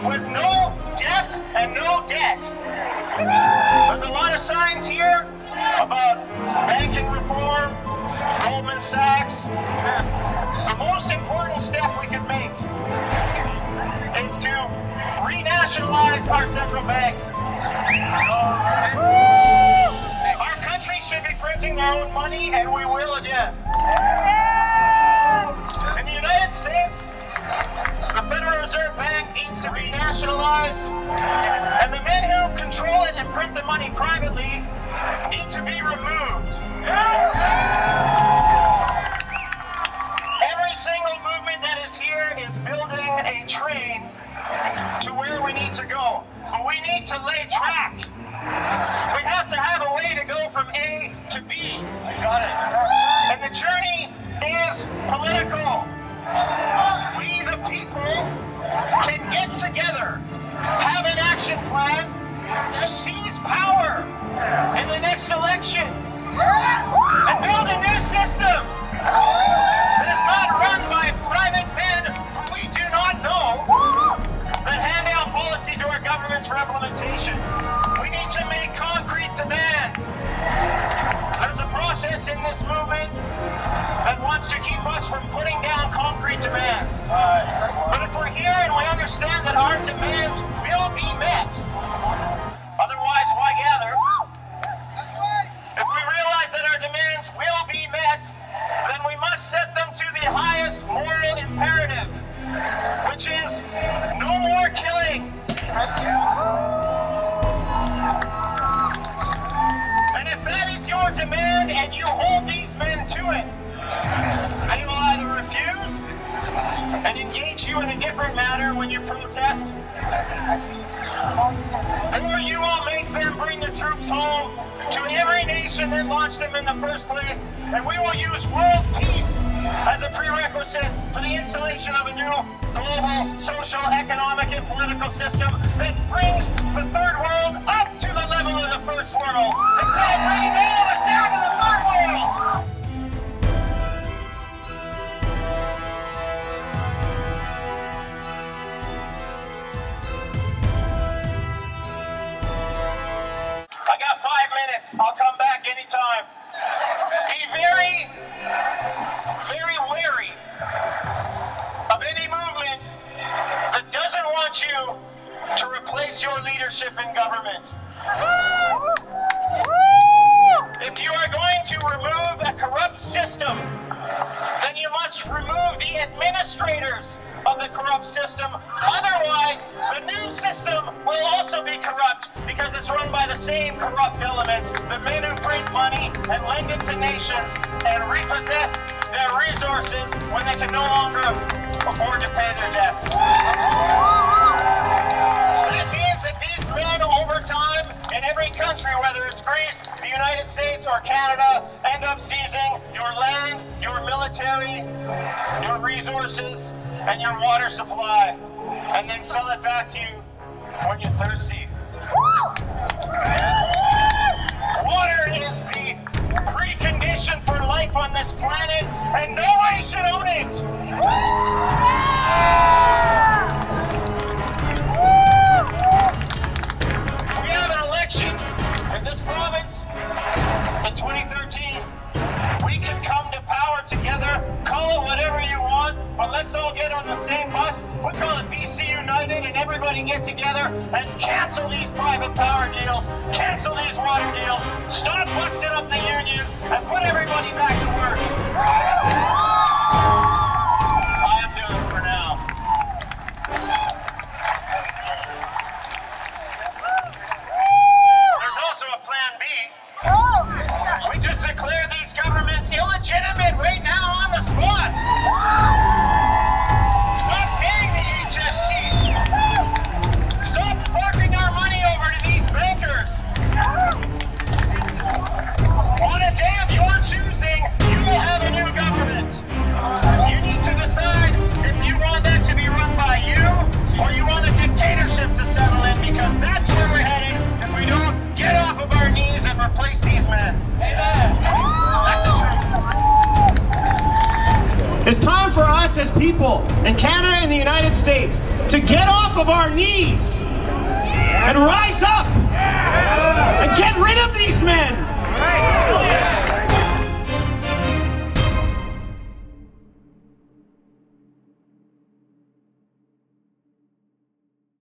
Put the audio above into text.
with no death and no debt. There's a lot of signs here about banking reform, Goldman Sachs. The most important step we could make is to re-nationalize our central banks. Our country should be printing their own money, and we will again. In the United States, the Federal Reserve Bank needs to be nationalized, and the men who control it and print the money privately need to be removed. Every single movement that is here is building a train to where we need to go, but we need to lay track. We have to have a way to go from A to B. I got it. And the journey is political. We, the people, can get together, have an action plan, seize power in the next election, and build a new system that is not run by private men who we do not know, that hand out policy to our governments for implementation. We need to make concrete demands. There's a process in this movement that wants to keep us from putting down concrete demands. But if we're here and we understand that our demands will be met, otherwise why gather? If we realize that our demands will be met, then we must set them to the highest moral imperative, which is no more killing. And if that is your demand and you hold these men to it, they will either refuse and engage you in a different manner when you protest, or you will make them bring the troops home to every nation that launched them in the first place, and we will use world peace as a prerequisite for the installation of a new global social, economic, and political system that brings the third world up to the level of the first world, instead of bringing all of us down to the third world. I got 5 minutes. I'll come back anytime. Be very, very wary of any movement that doesn't want you to replace your leadership in government. If you are going to remove a corrupt system, then you must remove the administrators of the corrupt system. Otherwise, the new system will also be corrupt because it's run by the same corrupt elements, the men who print money and lend it to nations and repossess their resources when they can no longer afford to pay their debts. That means that these men over time in every country, whether it's Greece, the United States, or Canada, end up seizing your land, your military, your resources, and your water supply, and then sell it back to you when you're thirsty. Water is the precondition for life on this planet, and nobody should own it. We have an election in this province in 2013. We can come to power together, call it whatever you want, but let's all get on the same bus. We call it BC United, and everybody get together and cancel these private power deals, cancel these water deals, stop busting up the unions, and put everybody back to work. I am done for now. There's also a plan B. We just declare these governments illegitimate right now on the spot. Stop paying the HST. Stop forking our money over to these bankers. On a day of your choosing, for us as people in Canada and the United States to get off of our knees and rise up and get rid of these men.